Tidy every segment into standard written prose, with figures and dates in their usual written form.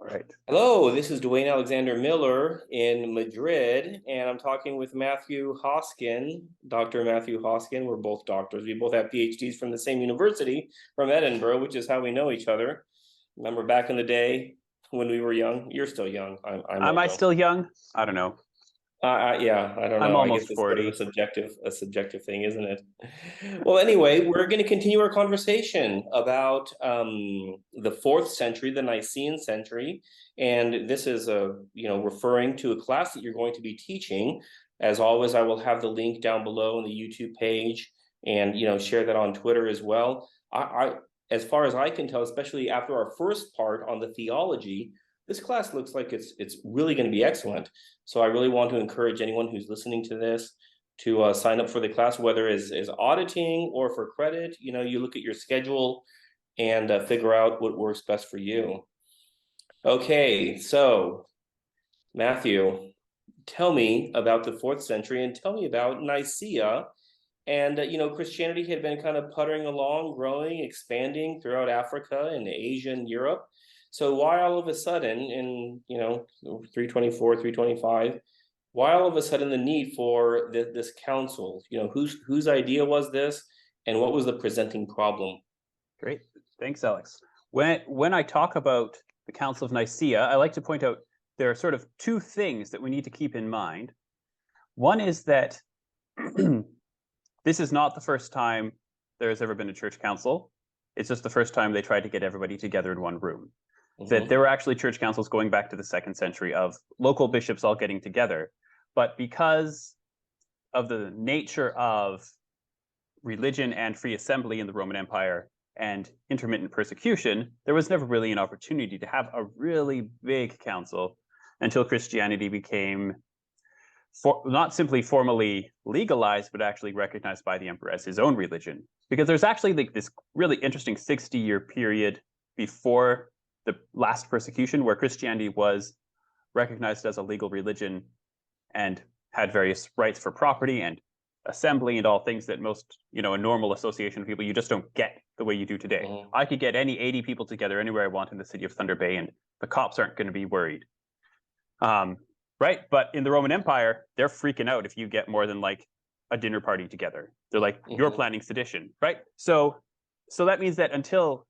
Right. Hello, this is Dwayne Alexander Miller in Madrid, and I'm talking with Matthew Hoskin, Dr. Matthew Hoskin. We're both doctors. We both have PhDs from the same university, from Edinburgh, which is how we know each other. Remember back in the day when we were young? You're still young. I'm Am old I though. still young? I don't know. Yeah, I don't I'm know. I guess almost it's sort of 40. a subjective thing, isn't it? Well, anyway, we're going to continue our conversation about the fourth century, the Nicene century, and this is referring to a class that you're going to be teaching. As always, I will have the link down below on the YouTube page, and share that on Twitter as well. As far as I can tell, especially after our first part on the theology, this class looks like it's really going to be excellent. So I really want to encourage anyone who's listening to this to sign up for the class, whether as auditing or for credit. You look at your schedule and figure out what works best for you. Okay, so Matthew, tell me about the fourth century and tell me about Nicea. And Christianity had been kind of puttering along, growing, expanding throughout Africa and Asia and Europe. So why all of a sudden in 324, 325, why all of a sudden the need for this council? Whose idea was this, and what was the presenting problem? Great. Thanks, Alex. When I talk about the Council of Nicaea, I like to point out there are sort of two things that we need to keep in mind. One is that this is not the first time there has ever been a church council. It's just the first time they tried to get everybody together in one room. That there were actually church councils going back to the 2nd century of local bishops all getting together. But because of the nature of religion and free assembly in the Roman Empire and intermittent persecution, there was never really an opportunity to have a really big council until Christianity became not simply formally legalized, but actually recognized by the emperor as his own religion. Because there's actually this really interesting 60-year period before the last persecution where Christianity was recognized as a legal religion and had various rights for property and assembly and all things that most, a normal association of people, you just don't get the way you do today. I could get any 80 people together anywhere I want in the city of Thunder Bay and the cops aren't going to be worried. Right? But in the Roman Empire, they're freaking out if you get more than like a dinner party together. They're like, you're planning sedition, right? So that means that until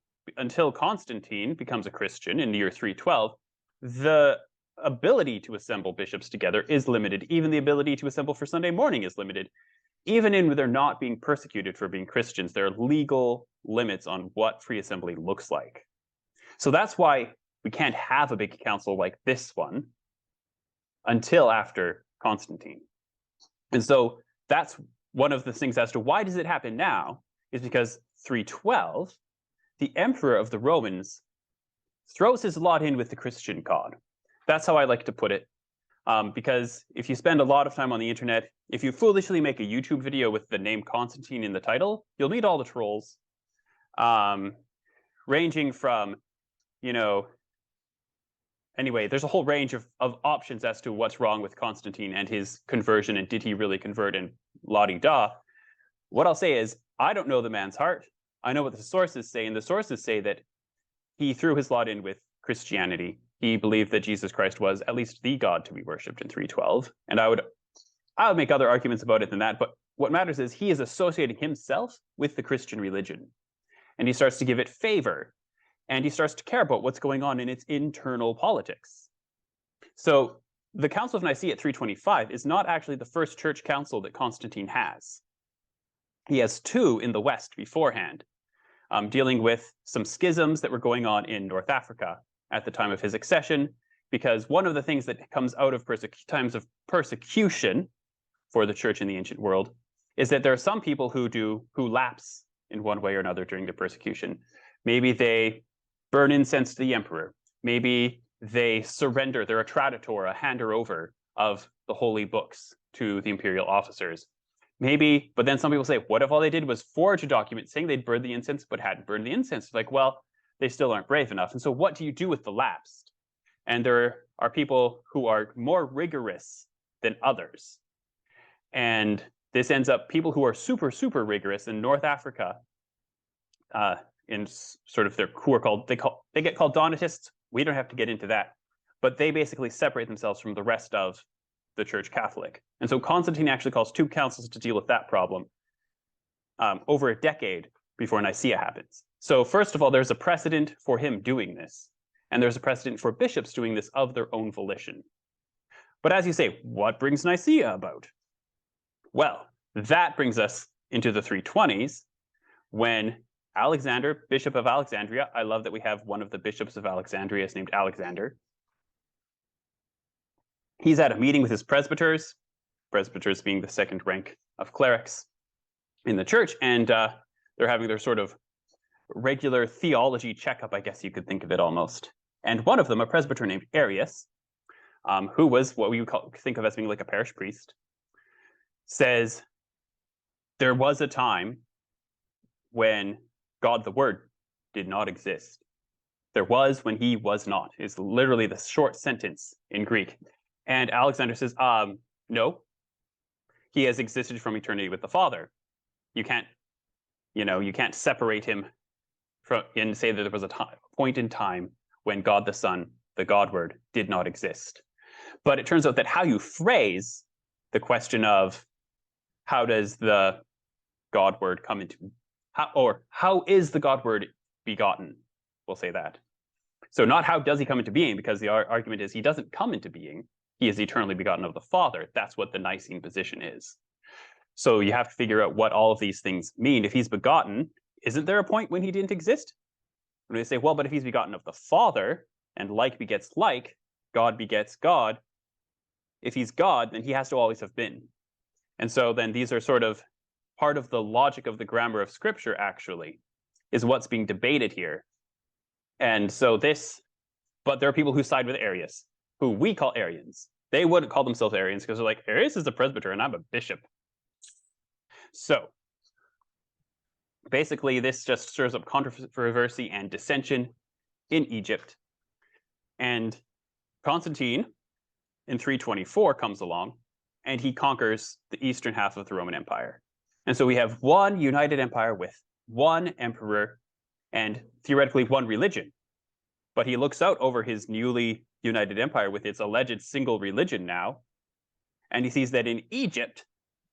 Constantine becomes a Christian in the year 312, the ability to assemble bishops together is limited. Even the ability to assemble for Sunday morning is limited. Even in they're not being persecuted for being Christians, there are legal limits on what free assembly looks like. So that's why we can't have a big council like this one until after Constantine. And so that's one of the things as to why does it happen now is because 312, the emperor of the Romans throws his lot in with the Christian god. That's how I like to put it. Because if you spend a lot of time on the internet, if you foolishly make a YouTube video with the name Constantine in the title, you'll meet all the trolls, ranging from, anyway, there's a whole range of options as to what's wrong with Constantine and his conversion and did he really convert and la-di-da. What I'll say is, I don't know the man's heart. I know what the sources say, and the sources say that he threw his lot in with Christianity. He believed that Jesus Christ was at least the God to be worshipped in 312. And I would make other arguments about it than that, but what matters is he is associating himself with the Christian religion. And he starts to give it favor. And he starts to care about what's going on in its internal politics. So the Council of Nicaea at 325 is not actually the first church council that Constantine has. He has two in the West beforehand, dealing with some schisms that were going on in North Africa at the time of his accession, because one of the things that comes out of times of persecution for the church in the ancient world is that there are some people who lapse in one way or another during the persecution. Maybe they burn incense to the emperor. Maybe they surrender, they're a traditor, a hander over of the holy books to the imperial officers. Maybe, but then some people say, what if all they did was forge a document saying they'd burned the incense, but hadn't burned the incense? It's like, well, they still aren't brave enough. And so what do you do with the lapsed? And there are people who are more rigorous than others. And this ends up people who are super, super rigorous in North Africa, in sort of who are called, they get called Donatists, We don't have to get into that. But they basically separate themselves from the rest of the Church Catholic. And so Constantine actually calls 2 councils to deal with that problem over a decade before Nicaea happens. So first of all, there's a precedent for him doing this. And there's a precedent for bishops doing this of their own volition. But as you say, what brings Nicaea about? Well, that brings us into the 320s, when Alexander, Bishop of Alexandria — I love that we have one of the bishops of Alexandria is named Alexander — he's at a meeting with his presbyters, presbyters being the second rank of clerics in the church, and they're having their sort of regular theology checkup, I guess you could think of it almost. And one of them, a presbyter named Arius, who was what we would think of as being like a parish priest, says there was a time when God the Word did not exist. There was when he was not, is literally the short sentence in Greek. And Alexander says, no, he has existed from eternity with the Father. You can't separate him from and say that there was a point in time when God the Son, the God Word, did not exist. But it turns out that how you phrase the question of how does the God Word come into, how is the God Word begotten? We'll say that. So not how does he come into being, because the argument is he doesn't come into being. He is eternally begotten of the Father. That's what the Nicene position is. So you have to figure out what all of these things mean. If he's begotten, isn't there a point when he didn't exist? When they say, well, but if he's begotten of the Father, and like begets like, God begets God, if he's God, then he has to always have been. And so then these are sort of part of the logic of the grammar of Scripture, actually, is what's being debated here. And so but there are people who side with Arius, who we call Arians. They wouldn't call themselves Arians because they're like, Arius is a presbyter and I'm a bishop. So basically, this just stirs up controversy and dissension in Egypt. And Constantine in 324 comes along and he conquers the eastern half of the Roman Empire. And so we have one united empire with one emperor and theoretically one religion. But he looks out over his newly united empire with its alleged single religion now, and he sees that in Egypt,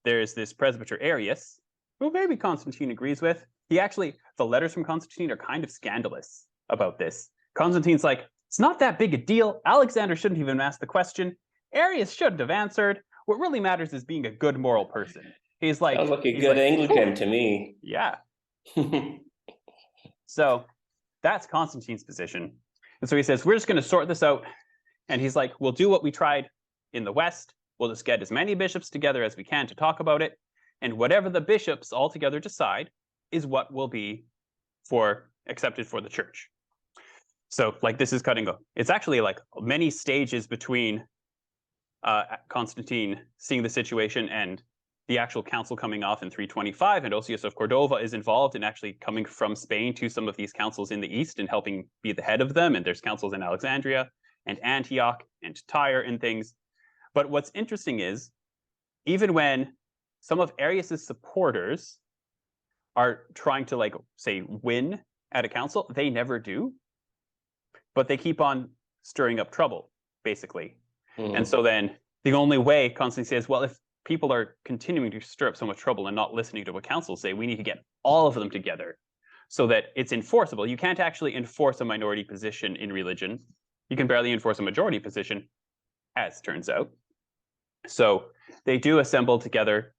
there's this presbyter Arius, who maybe Constantine agrees with. The letters from Constantine are kind of scandalous about this. Constantine's like, it's not that big a deal. Alexander shouldn't even ask the question. Arius shouldn't have answered. What really matters is being a good moral person. He's like, sounds like a good Anglican to me. Yeah. So that's Constantine's position. And so he says, we're just going to sort this out. And he's like, we'll do what we tried in the West. We'll just get as many bishops together as we can to talk about it. And whatever the bishops all together decide is what will be accepted for the church. So like this is it's actually like many stages between Constantine seeing the situation and the actual council coming off in 325, and Osius of Cordova is involved in actually coming from Spain to some of these councils in the east and helping be the head of them. And there's councils in Alexandria and Antioch and Tyre and things. But what's interesting is, even when some of Arius's supporters are trying to, say, win at a council, they never do. But they keep on stirring up trouble, basically. Mm. And so then the only way Constantine says, well, if people are continuing to stir up so much trouble and not listening to what councils say, we need to get all of them together so that it's enforceable. You can't actually enforce a minority position in religion. You can barely enforce a majority position, as turns out. So they do assemble together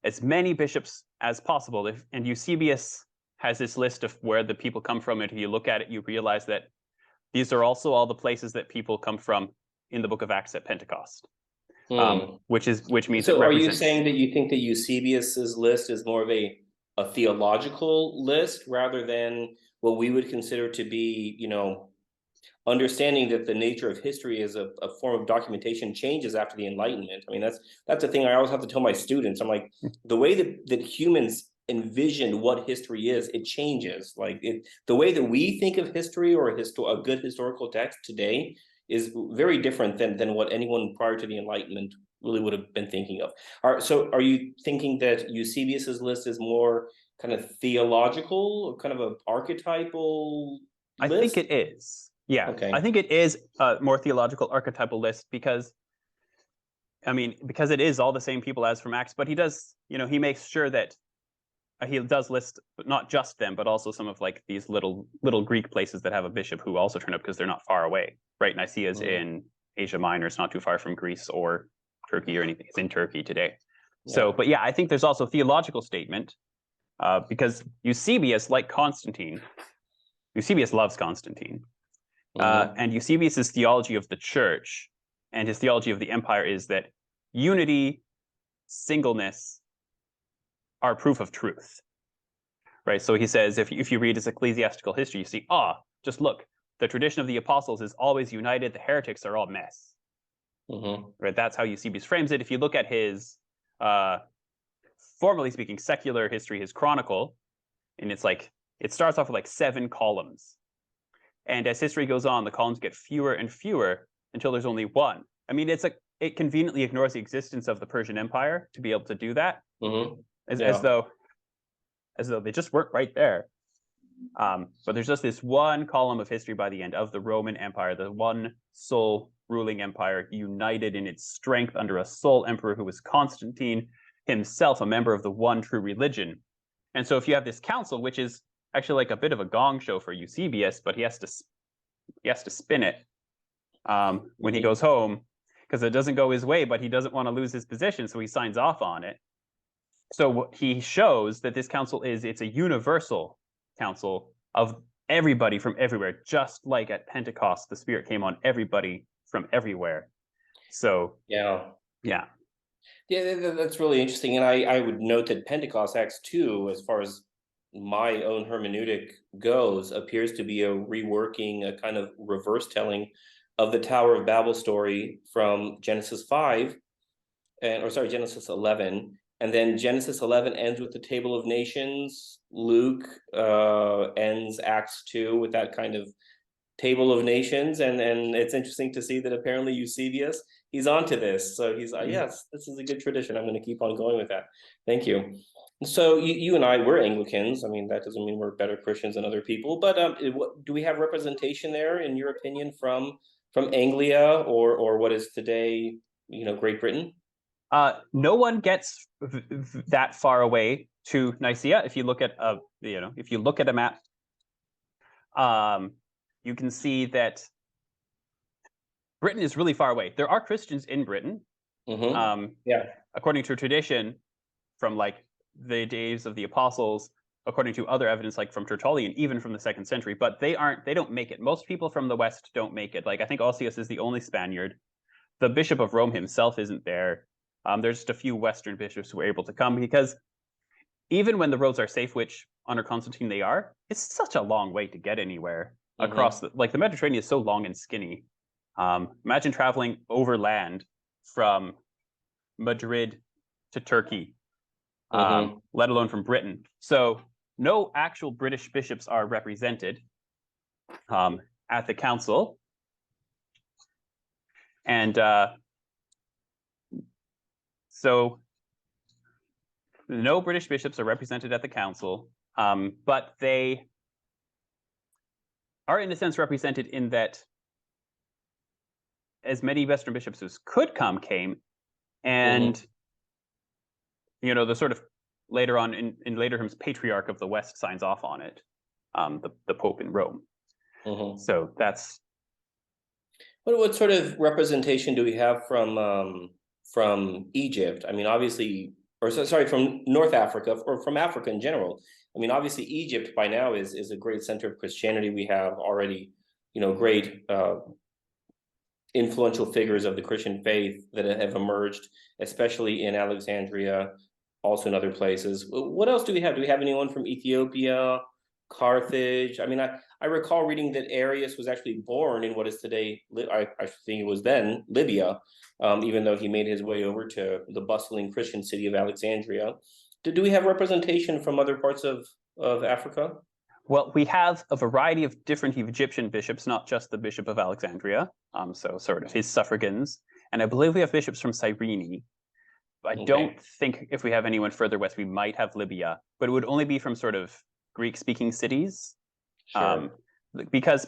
as many bishops as possible. And Eusebius has this list of where the people come from. And if you look at it, you realize that these are also all the places that people come from in the book of Acts at Pentecost. Which means so are you saying that you think that Eusebius's list is more of a theological list rather than what we would consider to be, understanding that the nature of history is a form of documentation changes after the Enlightenment? I mean, that's the thing I always have to tell my students. I'm like, the way that humans envision what history is, it changes. The way that we think of history or a good historical text today is very different than what anyone prior to the Enlightenment really would have been thinking of. So are you thinking that Eusebius's list is more kind of theological, or kind of an archetypal list? I think it is. Yeah, Okay. I think it is a more theological archetypal list because, I mean, because it is all the same people as from Acts, but he does, he makes sure that he does list not just them, but also some of like these little Greek places that have a bishop who also turn up because they're not far away, right? Nicea is in Asia Minor; it's not too far from Greece or Turkey or anything. It's in Turkey today. So, but yeah, I think there's also a theological statement because Eusebius, like Constantine, Eusebius loves Constantine, and Eusebius's theology of the church and his theology of the empire is that unity, singleness are proof of truth, right? So he says, if you read his ecclesiastical history, you see, just look, the tradition of the apostles is always united. The heretics are all mess, right? That's how Eusebius frames it. If you look at his, formally speaking, secular history, his chronicle, and it's like, it starts off with like 7 columns. And as history goes on, the columns get fewer and fewer until there's only one. I mean, it conveniently ignores the existence of the Persian Empire to be able to do that, as though they just weren't right there. But there's just this one column of history by the end of the Roman Empire, the one sole ruling empire, united in its strength under a sole emperor who was Constantine, himself a member of the one true religion. And so if you have this council, which is actually like a bit of a gong show for Eusebius, but he has to spin it when he goes home because it doesn't go his way, but he doesn't want to lose his position, so he signs off on it. So what he shows that this council it's a universal council of everybody from everywhere, just like at Pentecost, the Spirit came on everybody from everywhere. So yeah. That's really interesting. And I would note that Pentecost Acts 2, as far as my own hermeneutic goes, appears to be a reworking, a kind of reverse telling of the Tower of Babel story from Genesis 5, Genesis 11. And then Genesis 11 ends with the Table of Nations. Luke ends Acts 2 with that kind of Table of Nations. And it's interesting to see that apparently Eusebius, he's onto this. So he's yes, this is a good tradition. I'm going to keep on going with that. Thank you. So you and I, we're Anglicans. I mean, that doesn't mean we're better Christians than other people. But do we have representation there, in your opinion, from Anglia or what is today, Great Britain? No one gets that far away to Nicea. If you look at a map, you can see that Britain is really far away. There are Christians in Britain. According to tradition, from like the days of the apostles, according to other evidence, like from Tertullian, even from the 2nd century, but they don't make it. Most people from the West don't make it. Like, I think Osius is the only Spaniard. The Bishop of Rome himself isn't there. There's just a few Western bishops who are able to come, because even when the roads are safe, which under Constantine they are, it's such a long way to get anywhere across the Mediterranean is so long and skinny. Imagine traveling overland from Madrid to Turkey, let alone from Britain. So no actual British bishops are represented at the council. And so no British bishops are represented at the council, but they are in a sense represented in that as many Western bishops as could come came, and the sort of later on in later terms, Patriarch of the West signs off on it, the Pope in Rome. So that's what sort of representation do we have from Egypt? I mean, obviously, from North Africa, or from Africa in general. I mean, obviously, Egypt by now is a great center of Christianity. We have already, great influential figures of the Christian faith that have emerged, especially in Alexandria, also in other places. What else do we have? Do we have anyone from Ethiopia, Carthage? I mean, I recall reading that Arius was actually born in what is today, I think it was then, Libya, even though he made his way over to the bustling Christian city of Alexandria. Do we have representation from other parts of Africa? Well, we have a variety of different Egyptian bishops, not just the Bishop of Alexandria, so sort of his suffragans. And I believe we have bishops from Cyrene. I don't think if we have anyone further west, we might have Libya, but it would only be from sort of Greek-speaking cities.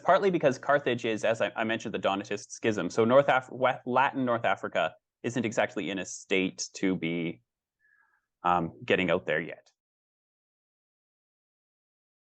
partly because Carthage is, as I mentioned, the Donatist schism. So Latin North Africa isn't exactly in a state to be getting out there yet.